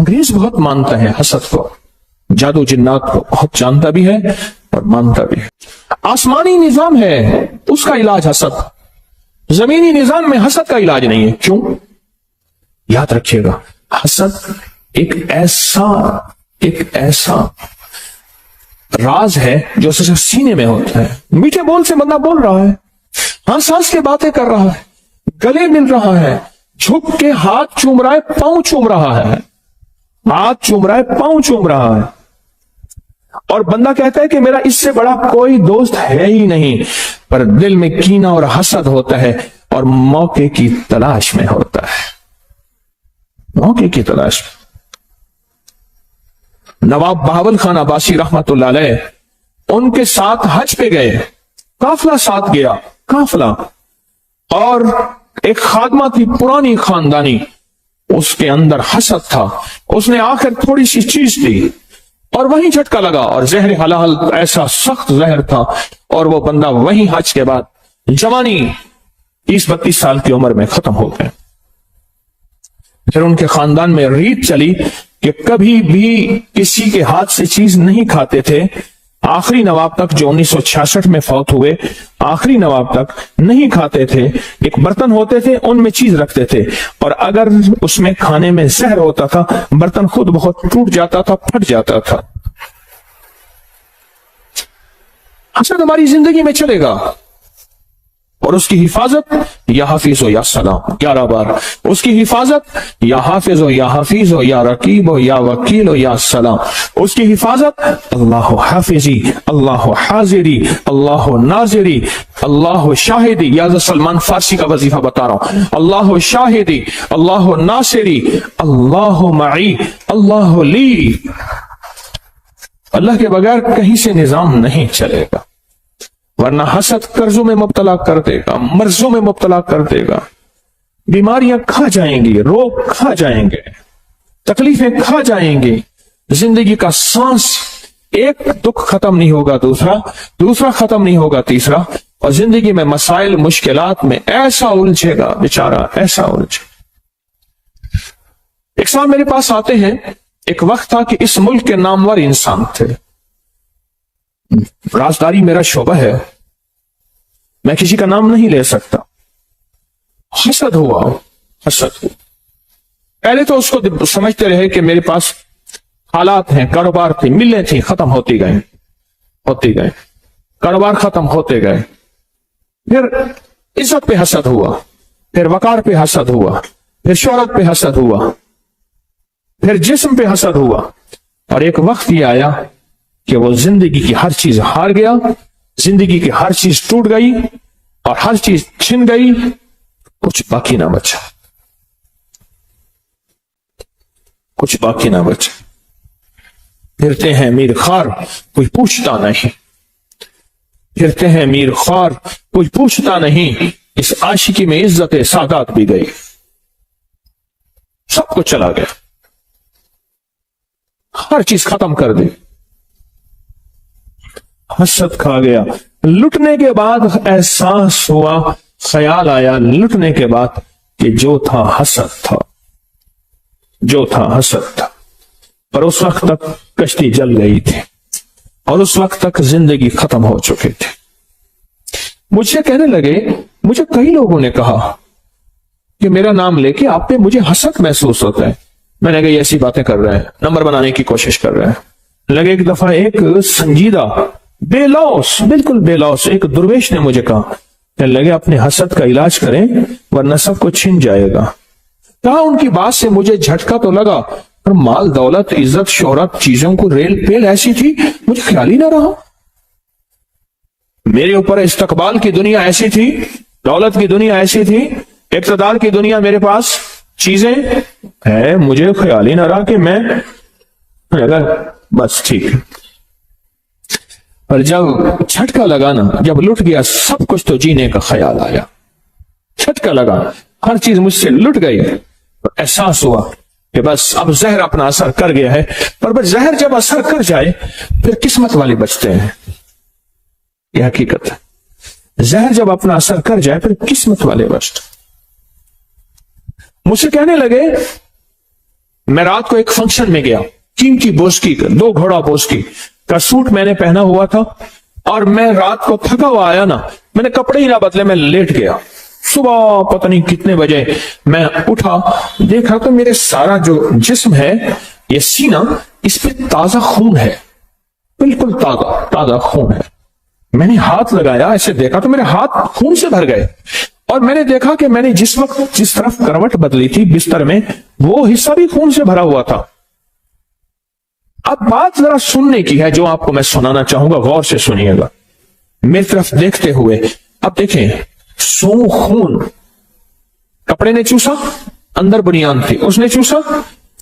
انگریز بہت مانتا ہے حسد کو، جادو جنات کو بہت جانتا بھی ہے اور مانتا بھی ہے۔ آسمانی نظام ہے اس کا علاج حسد، زمینی نظام میں حسد کا علاج نہیں ہے۔ کیوں؟ یاد رکھیے گا، حسد ایک ایسا راز ہے جو صرف سینے میں ہوتا ہے۔ میٹھے بول سے بندہ بول رہا ہے، ہنس ہنس کے باتیں کر رہا ہے، گلے مل رہا ہے، جھک کے ہاتھ چوم رہا ہے، پاؤں چوم رہا ہے، ہاتھ چوم رہا ہے، پاؤں چوم رہا ہے، اور بندہ کہتا ہے کہ میرا اس سے بڑا کوئی دوست ہے ہی نہیں، پر دل میں کینہ اور حسد ہوتا ہے اور موقع کی تلاش میں ہوتا ہے، موقع کی تلاش میں۔ نواب بہاول خان عباسی رحمت اللہ علیہ ان کے ساتھ حج پہ گئے، قافلہ ساتھ گیا، قافلہ، اور ایک خادمہ تھی پرانی خاندانی، اس کے اندر حسد تھا، اس نے آخر تھوڑی سی چیز دی اور وہیں جھٹکا لگا، اور زہر حلال ایسا سخت زہر تھا، اور وہ بندہ وہیں حج کے بعد جوانی 30-32 سال کی عمر میں ختم ہو گئے۔ پھر ان کے خاندان میں ریت چلی کہ کبھی بھی کسی کے ہاتھ سے چیز نہیں کھاتے تھے، آخری نواب تک جو 1966 میں فوت ہوئے، آخری نواب تک نہیں کھاتے تھے، ایک برتن ہوتے تھے ان میں چیز رکھتے تھے، اور اگر اس میں کھانے میں زہر ہوتا تھا برتن خود بہت ٹوٹ جاتا تھا، پھٹ جاتا تھا۔ حسد ہماری زندگی میں چلے گا، اور اس کی حفاظت یا حافظ ہو یا سلام، 11 بار اس کی حفاظت، یا حافظ ہو یا حفیظ ہو یا رقیب ہو یا وکیل ہو یا سلام، اس کی حفاظت اللہ حافظی، اللہ حاضری، اللہ ناظری، اللہ شاہدی، یا سلمان فارسی کا وظیفہ بتا رہا ہوں، اللہ شاہدی، اللہ ناصری، اللہ معی، اللہ لی۔ اللہ کے بغیر کہیں سے نظام نہیں چلے گا، ورنہ حسد قرضوں میں مبتلا کر دے گا، مرضوں میں مبتلا کر دے گا، بیماریاں کھا جائیں گی، روگ کھا جائیں گے، تکلیفیں کھا جائیں گی، زندگی کا سانس ایک دکھ ختم نہیں ہوگا، دوسرا ختم نہیں ہوگا، تیسرا، اور زندگی میں مسائل مشکلات میں ایسا الجھے گا بیچارہ، ایسا الجھے۔ ایک صاحب میرے پاس آتے ہیں، ایک وقت تھا کہ اس ملک کے نامور انسان تھے، رازداری میرا شعبہ ہے، میں کسی کا نام نہیں لے سکتا، حسد ہوا، پہلے تو اس کو سمجھتے رہے کہ میرے پاس حالات ہیں، کاروبار تھی، ملیں تھی، ختم ہوتی گئے، کاروبار ختم ہوتے گئے، پھر عزت پہ حسد ہوا، پھر وقار پہ حسد ہوا، پھر شہرت پہ حسد ہوا، پھر جسم پہ حسد ہوا، اور ایک وقت یہ آیا کہ وہ زندگی کی ہر چیز ہار گیا، زندگی کی ہر چیز ٹوٹ گئی اور ہر چیز چھن گئی، کچھ باقی نہ بچا، کچھ باقی نہ بچا۔ پھرتے ہیں میر خوار، کوئی پوچھتا نہیں، پھرتے ہیں میر خوار، کوئی پوچھتا نہیں، اس عاشقی میں عزت سادات بھی گئی، سب کچھ چلا گیا، ہر چیز ختم کر دی، حسد کھا گیا۔ لٹنے کے بعد احساس ہوا، خیال آیا لٹنے کے بعد کہ جو تھا حسد تھا، جو تھا حسد تھا، پر اس وقت تک کشتی جل گئی تھی، اور اس وقت تک زندگی ختم ہو چکی تھی۔ مجھ سے کہنے لگے، مجھے کئی لوگوں نے کہا کہ میرا نام لے کے آپ پہ مجھے حسد محسوس ہوتا ہے۔ میں نے کہا یہ ایسی باتیں کر رہے ہیں، نمبر بنانے کی کوشش کر رہے ہیں۔ لگے ایک دفعہ ایک سنجیدہ بے لوس، بالکل بے لوس ایک درویش نے مجھے کہا کہ لگے اپنے حسد کا علاج کریں ورنہ سب کچھ چھن جائے گا۔ کہا ان کی بات سے مجھے جھٹکا تو لگا، پر مال دولت عزت شہرت چیزوں کو ریل پیل ایسی تھی مجھے خیال ہی نہ رہا۔ میرے اوپر استقبال کی دنیا ایسی تھی، دولت کی دنیا ایسی تھی، اقتدار کی دنیا میرے پاس چیزیں ہے، مجھے خیال ہی نہ رہا کہ میں بس ٹھیک۔ پر جب جھٹکا لگا نا، جب لٹ گیا سب کچھ تو جینے کا خیال آیا، جھٹکا لگا ہر چیز مجھ سے لٹ گئی، احساس ہوا کہ بس اب زہر اپنا اثر کر گیا ہے۔ پر بس زہر جب اثر کر جائے پھر قسمت والے بچتے ہیں، یہ حقیقت ہے، زہر جب اپنا اثر کر جائے پھر قسمت والے بچتے۔ مجھ سے کہنے لگے मैं रात को एक फंक्शन में गया, कीमती बोस्की का 2 घोड़ा बोस्की का सूट मैंने पहना हुआ था, और मैं रात को थका हुआ आया ना, मैंने कपड़े ही ना बदले, मैं लेट गया। सुबह पता नहीं कितने बजे मैं उठा, देखा तो मेरे सारा जो जिस्म है, ये सीना, इस पे ताजा खून है, बिल्कुल ताजा ताजा खून है। मैंने हाथ लगाया, ऐसे देखा तो मेरे हाथ खून से भर गए, और मैंने देखा कि मैंने जिस वक्त जिस तरफ करवट बदली थी बिस्तर में, वो हिस्सा भी खून से भरा हुआ था। अब बात जरा सुनने की है जो आपको मैं सुनाना चाहूंगा, गौर से सुनिएगा, मेरी तरफ देखते हुए। अब देखें, सो खून, कपड़े ने चूसा, अंदर बुनियान थी, उसने चूसा,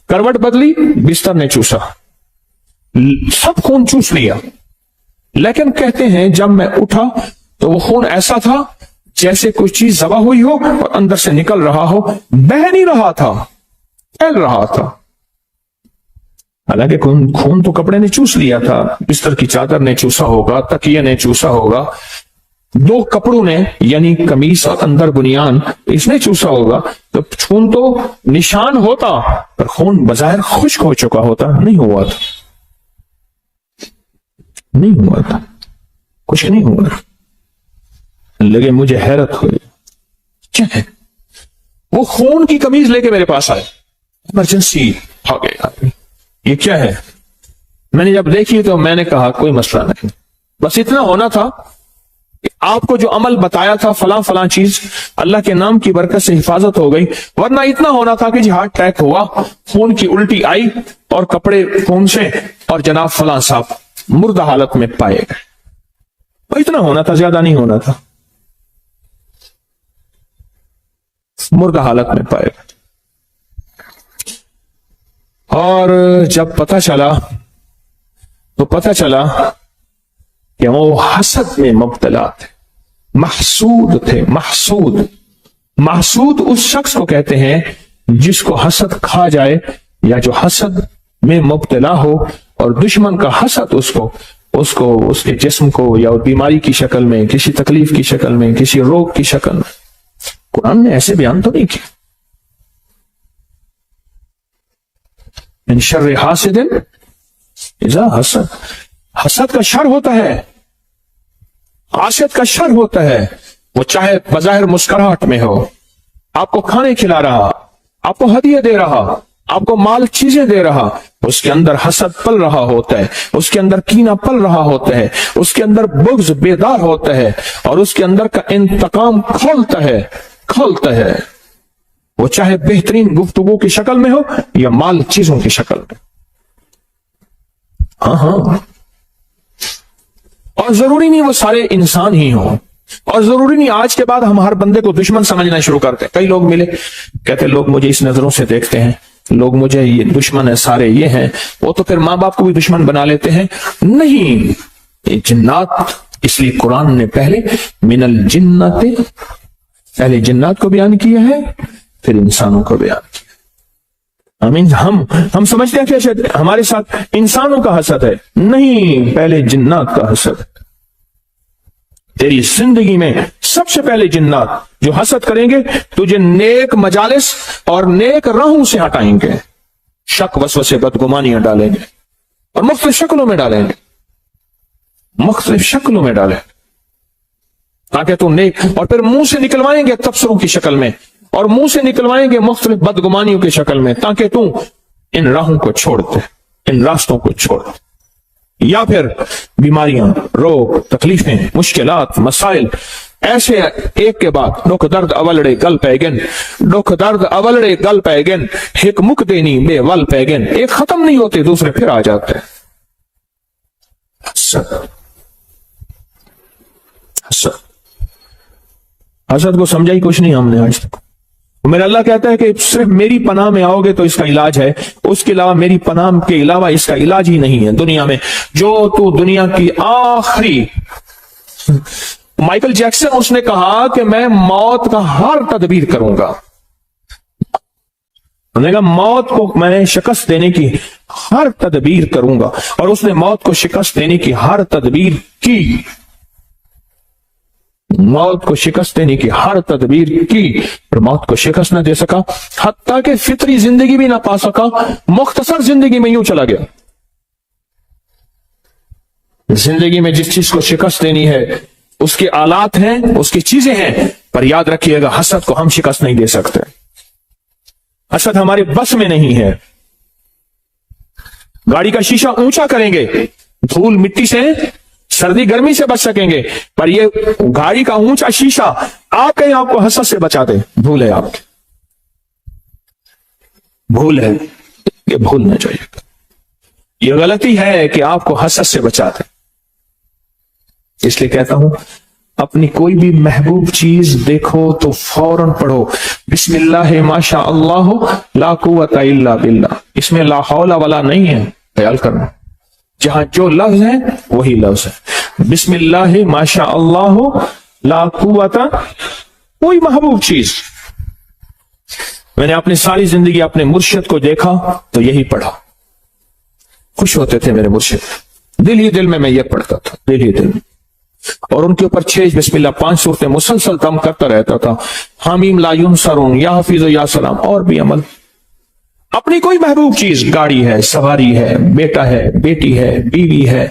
करवट बदली, बिस्तर ने चूसा, सब खून चूस लिया। लेकिन कहते हैं जब मैं उठा तो वो खून ऐसा था जैसे कोई चीज जबा हुई हो और अंदर से निकल रहा हो, बह नहीं रहा था, फैल रहा था। हालांकि खून तो कपड़े ने चूस लिया था, बिस्तर की चादर ने चूसा होगा, तकिए ने चूसा होगा, 2 कपड़ों ने यानी कमीज और अंदर बुनियान, इसने चूसा होगा। तो खून तो निशान होता, पर खून बजाय खुश्क हो चुका होता, नहीं हुआ था, नहीं हुआ था, कुछ नहीं हुआ था। लगे मुझे हैरत हुई, क्या है? वो खून की कमीज लेके मेरे पास आए, इमरजेंसी आ गया, ये क्या है? मैंने जब देखी तो मैंने कहा कोई मसला नहीं, बस इतना होना था कि आपको जो अमल बताया था फलां फलां चीज, अल्लाह के नाम की बरकत से हिफाजत हो गई, वरना इतना होना था कि जी हार्ट अटैक हुआ, खून की उल्टी आई और कपड़े खून से, और जनाब फलां साहब मुर्दा हालत में पाए गए। इतना होना था, ज्यादा नहीं होना था, मुर्दा हालत में पाए गए। और जब पता चला तो पता चला कि वो हसद में मुब्तला थे, महसूद थे। महसूद, महसूद उस शख्स को कहते हैं जिसको हसद खा जाए, या जो हसद में मुब्तला हो और दुश्मन का हसद उसको उसके जिस्म को या बीमारी की शक्ल में, किसी तकलीफ की शक्ल में, किसी रोग की शक्ल में। कुरान ने ऐसे बयान तो नहीं किया, इन शर्र हासिदिन इज़ा हसद, हसद का शर होता है, हासिद का शर होता है। वो चाहे बज़ाहिर मुस्कुराहट में हो, आपको खाने खिला रहा, आपको हदिया दे रहा, आपको माल चीजें दे रहा, उसके अंदर हसद पल रहा होता है, उसके अंदर कीना पल रहा होता है, उसके अंदर बुग़्ज़ बेदार होता है, और उसके अंदर का इंतकाम खोलता है। वो चाहे बेहतरीन गुफ्तगू की शक्ल में हो या माल चीजों की शक्ल में। हाँ, और जरूरी नहीं वो सारे इंसान ही हो, और जरूरी नहीं आज के बाद हम हर बंदे को दुश्मन समझना शुरू करते हैं। कई लोग मिले, कहते लोग मुझे इस नजरों से देखते हैं, लोग मुझे ये दुश्मन है, सारे ये हैं, वो तो फिर माँ बाप को भी दुश्मन बना लेते हैं। नहीं, ये जिन्नात, इसलिए कुरान ने पहले मिनल जिन्नते, पहले जिन्नात को बयान किया है, फिर इंसानों को बयान किया। हम समझते हैं कि हमारे साथ इंसानों का हसद है, नहीं, पहले जिन्नात का हसद है। तेरी जिंदगी में सबसे पहले जिन्नात जो हसद करेंगे तुझे नेक मजालिस और नेक राहों से हटाएंगे, शक वसवसे बदगुमानियां डालेंगे और मुख्तलिफ शक्लों में डालेंगे, मुख्तलिफ शक्लों में डालेंगे, ताकि तू नेक, और फिर मुंह से निकलवाएंगे तबसरों की शक्ल में, और मुंह से निकलवाएंगे मुख्तलिफ बदगुमानियों की शक्ल में, ताकि तू इन राहों को छोड़ दे, इन रास्तों को छोड़ दे। या फिर बीमारियां, रोग, तकलीफें, मुश्किलात, मसाइल, ऐसे एक के बाद दुख दर्द अवलड़े गल पैगन, दुख दर्द अवलड़े गल पैगन, एक मुक देनी बेवल पैगन, एक खत्म नहीं होते दूसरे फिर आ जाते हैं। हसद को समझा ही कुछ नहीं हमने आज तक। मेरा अल्लाह कहता है कि सिर्फ मेरी पनाह में आओगे तो इसका इलाज है, उसके अलावा मेरी पनाह के अलावा इसका इलाज ही नहीं है दुनिया में। जो तू दुनिया की आखिरी, माइकल जैक्सन उसने कहा कि मैं मौत का हर तदबीर करूंगा, उन्होंने कहा मौत को मैं शिकस्त देने की हर तदबीर करूंगा, और उसने मौत को शिकस्त देने की हर तदबीर की। मौत को शिकस्त देने की हर तदबीर की, पर मौत को शिकस्त न दे सका, हत्ता कि फितरी जिंदगी भी ना पा सका, मुख्तसर जिंदगी में यूं चला गया। जिंदगी में जिस चीज को शिकस्त देनी है उसके आलात हैं, उसकी चीजें हैं, पर याद रखिएगा हसद को हम शिकस्त नहीं दे सकते। हसद हमारे बस में नहीं है। गाड़ी का शीशा ऊंचा करेंगे, धूल मिट्टी से, सर्दी गर्मी से बच सकेंगे, पर ये गाड़ी का ऊंचा शीशा आप कहीं आपको हसद से बचा दे, भूल है आपकी, भूल है, ये भूलना चाहिए। ये गलती है कि आपको हसद से बचा दे। इसलिए कहता हूं, अपनी कोई भी महबूब चीज देखो तो फौरन पढ़ो बिस्मिल्लाह माशा अल्लाह ला कुव्वता इल्ला बिल्लाह। इसमें ला हौला वाला नहीं है, ख्याल करना। जहां जो लफ्ज है वही लफ्ज है। बिस्मिल्लाह माशा अल्लाह ला कुव्वता, कोई महबूब चीज। मैंने अपनी सारी जिंदगी अपने मुर्शिद को देखा तो यही पढ़ा। खुश होते थे मेरे मुर्शिद, दिल ही दिल में मैं ये पढ़ता था, दिल ही दिल में। और उनके ऊपर 6 बिस्मिल्लाह 5 सूरतें मुसलसल दम करता रहता था। हामीम ला युनसरून, या हफीज या सलाम, और भी अमल। अपनी कोई महबूब चीज, गाड़ी है, सवारी है, बेटा है, बेटी है, बीवी है,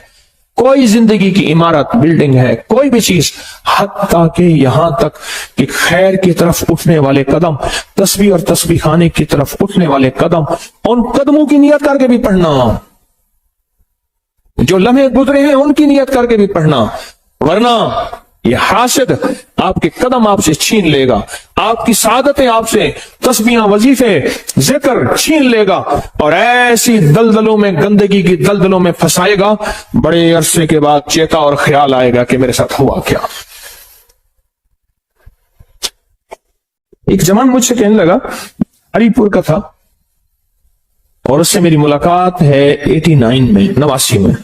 कोई जिंदगी की इमारत, बिल्डिंग है, कोई भी चीज, हत्ता के यहां तक कि खैर की तरफ उठने वाले कदम, तस्बीह और तस्बीह खाने की तरफ उठने वाले कदम, उन कदमों की नियत करके भी पढ़ना। जो लम्हे गुजरे हैं उनकी नियत करके भी पढ़ना, वरना ये हासिद आपके कदम आपसे छीन लेगा, आपकी सादतें आपसे, तस्बीहां, वजीफे, जिक्र छीन लेगा और ऐसी दलदलों में, गंदगी की दलदलों में फंसाएगा। बड़े अरसे के बाद चेता और ख्याल आएगा कि मेरे साथ हुआ क्या। एक जवान मुझसे कहने लगा, हरिपुर का था, और उससे मेरी मुलाकात है 89 में, 89 में,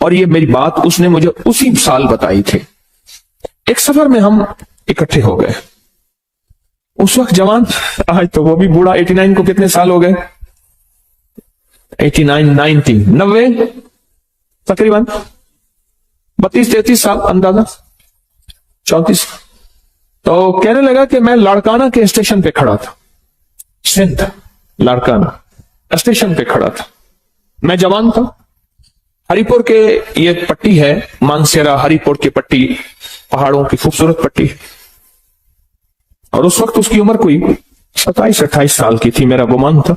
और ये मेरी बात उसने मुझे उसी साल बताई थी। एक सफर में हम इकट्ठे हो गए। उस वक्त जवान, आज तो वो भी बूढ़ा, 89 को कितने साल हो गए? 89, 90, 90 तकरीबन 32-33 साल अंदाजा, 34। तो कहने लगा कि मैं लाड़काना के स्टेशन पे खड़ा था, सिंध लाड़काना स्टेशन पे खड़ा था। मैं जवान था। हरिपुर के ये पट्टी है, मानसेरा हरिपुर की पट्टी, पहाड़ों की खूबसूरत पट्टी, और उस वक्त उसकी उम्र कोई 27-28 साल की थी, मेरा गुमान था,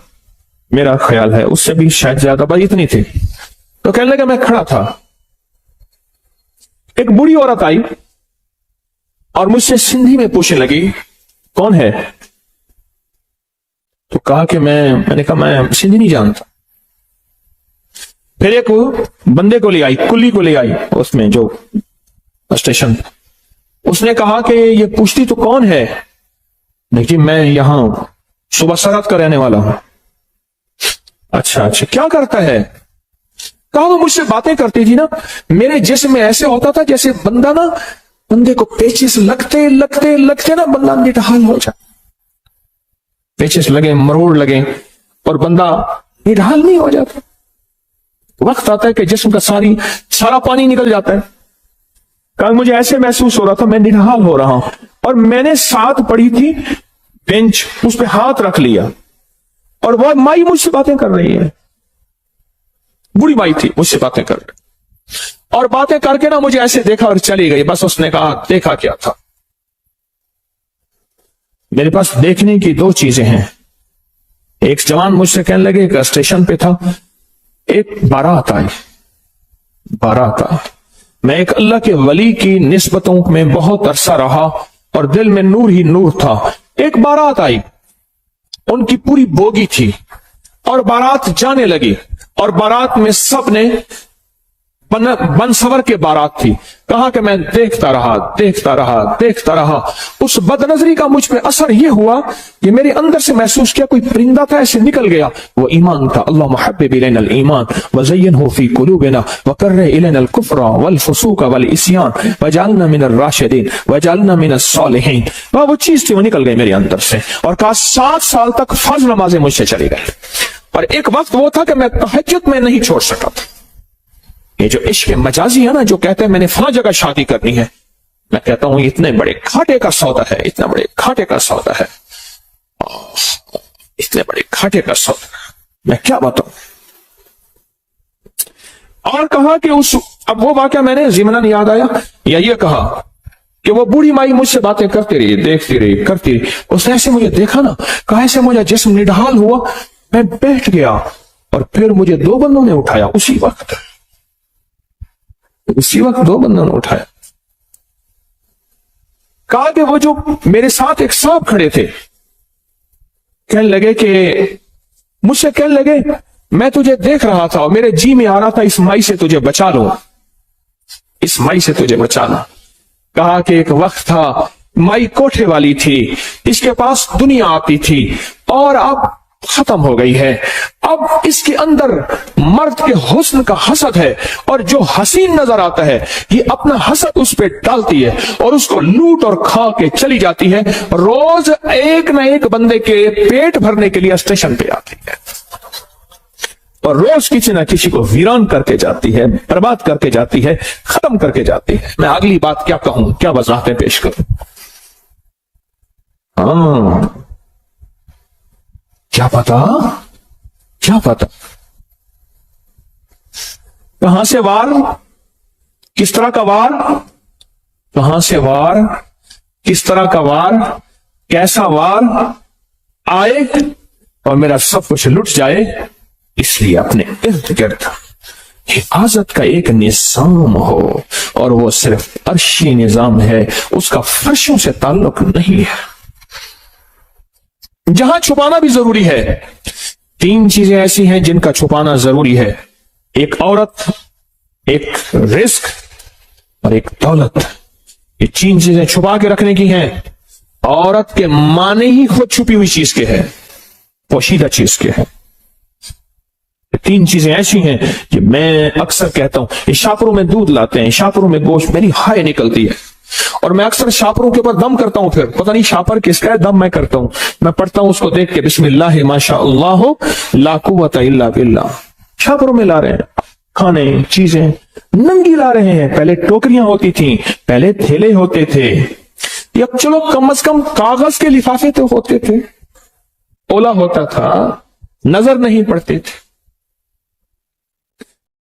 मेरा ख्याल है, उससे भी शायद ज्यादा, बस इतनी थी। तो कहने लगा मैं खड़ा था, एक बूढ़ी औरत आई और मुझसे सिंधी में पूछने लगी कौन है। तो कहा कि मैंने कहा मैं सिंधी नहीं जानता। फिर एक बंदे को ले आई, कुली को ले आई उसमें जो स्टेशन, उसने कहा कि ये पूछती तो कौन है। देखिए मैं यहां सुबह सरहद का रहने वाला हूं। अच्छा अच्छा, क्या करता है? कहा वो मुझसे बातें करती थी ना, मेरे जिस्म में ऐसे होता था जैसे बंदे को पेचिस लगते लगते लगते ना बंदा निढाल हो जाए, पेचिस लगे, मरोड़ लगे और बंदा निढाल नहीं हो जाता। वक्त आता है कि जिस्म का सारा पानी निकल जाता है। कहा मुझे ऐसे महसूस हो रहा था, मैं निढाल हो रहा हूं। और मैंने साथ पड़ी थी बेंच, उस पर हाथ रख लिया और वो माई मुझसे बातें कर रही है, बूढ़ी माई थी, मुझसे बातें कर रही, और बातें करके ना मुझे ऐसे देखा और चली गई। बस उसने कहा देखा क्या था? मेरे पास देखने की 2 चीजें हैं। एक जवान मुझसे कहने लगे, एक स्टेशन पे था, एक बारात आई, बारात आई। मैं एक अल्लाह के वली की निस्बतों में बहुत अरसा रहा और दिल में नूर ही नूर था। एक बारात आई, उनकी पूरी बोगी थी और बारात जाने लगी और बारात में सब ने बनसवर के बारात थी। कहा कि मैं देखता रहा देखता रहा देखता रहा। उस बदनजरी का मुझ पे असर यह हुआ कि मेरे अंदर से महसूस किया कोई परिंदा था, ऐसे निकल गया। वो ईमान था। अल्लाह मुहब्बिब इलैनल ईमान वज़य्यिनहु फी कुलूबिना वकर्रिह इलैनल कुफ्रा वल फुसूक वल इस्यान वजअलना मिनर राशिदीन वजअलना मिनस सालिहीन। वो चीज थी, वो निकल गई मेरे अंदर से। और कहा 7 साल तक फर्ज नमाजें मुझसे चली गई। और एक वक्त वो था कि मैं तहज्जुद में नहीं छोड़ सका था। ये जो इश्क मजाजी है ना, जो कहते हैं मैंने फला जगह शादी करनी है, میں کہتا ہوں اتنے بڑے گھاٹے کا سودا ہے، اتنا بڑے گھاٹے کا سودا ہے، اتنے بڑے گھاٹے کا سودا، میں کیا بتاؤں۔ اور کہا کہ اب وہ واقعہ میں نے ضمناً یاد آیا، یا یہ کہا کہ وہ بوڑھی مائی مجھ سے باتیں کرتی رہی، دیکھتی رہی، کرتی رہی، اس نے ایسے مجھے دیکھا نا، کہا ایسے مجھے جسم نڈھال ہوا، میں بیٹھ گیا، اور پھر مجھے 2 بندوں نے اٹھایا اسی وقت 2 بندوں نے اٹھایا۔ کہا کہ وہ جو میرے ساتھ ایک صاحب کھڑے تھے کہنے لگے کہ مجھ سے کہنے لگے میں تجھے دیکھ رہا تھا اور میرے جی میں آ رہا تھا اس مائی سے تجھے بچا لوں، اس مائی سے تجھے بچا لوں۔ کہا کہ ایک وقت تھا مائی کوٹھے والی تھی، اس کے پاس دنیا آتی تھی، اور اب ختم ہو گئی ہے، اب اس کے اندر مرد کے حسن کا حسد ہے، اور جو حسین نظر آتا ہے یہ اپنا حسد اس پہ ڈالتی ہے اور اس کو لوٹ اور کھا کے چلی جاتی ہے، روز ایک نہ ایک بندے کے پیٹ بھرنے کے لیے اسٹیشن پہ آتی ہے، اور روز کسی نہ کسی کو ویران کر کے جاتی ہے، برباد کر کے جاتی ہے، ختم کر کے جاتی ہے۔ میں اگلی بات کیا کہوں، کیا وضاحتیں پیش کروں؟ کیا پتا کہاں سے وار، کس طرح کا وار، کہاں سے وار، کس طرح کا وار، کیسا وار آئے اور میرا سب کچھ لٹ جائے، اس لیے اپنے ارد گرد حفاظت کا ایک نظام ہو، اور وہ صرف عرشی نظام ہے، اس کا فرشوں سے تعلق نہیں ہے۔ جہاں چھپانا بھی ضروری ہے، 3 چیزیں ایسی ہیں جن کا چھپانا ضروری ہے، ایک عورت، ایک رزق اور ایک دولت۔ یہ 3 چیزیں چھپا کے رکھنے کی ہیں۔ عورت کے معنی ہی خود چھپی ہوئی چیز کے ہے، پوشیدہ چیز کے ہے۔ 3 چیزیں ایسی ہیں کہ میں اکثر کہتا ہوں، یہ شاپروں میں دودھ لاتے ہیں، شاپروں میں گوشت، میری ہائے نکلتی ہے، اور میں اکثر شاپروں کے اوپر دم کرتا ہوں، پھر پتہ نہیں شاپر کس کا ہے، دم میں کرتا ہوں، میں پڑھتا ہوں اس کو دیکھ کے بسم اللہ ما شاء اللہ لا قوت الا باللہ۔ شاپروں میں لا رہے ہیں کھانے، چیزیں ننگی لا رہے ہیں، پہلے ٹوکریاں ہوتی تھیں، پہلے تھیلے ہوتے تھے، یا چلو کم از کم کاغذ کے لفافے تو ہوتے تھے، اولا ہوتا تھا، نظر نہیں پڑتے تھے۔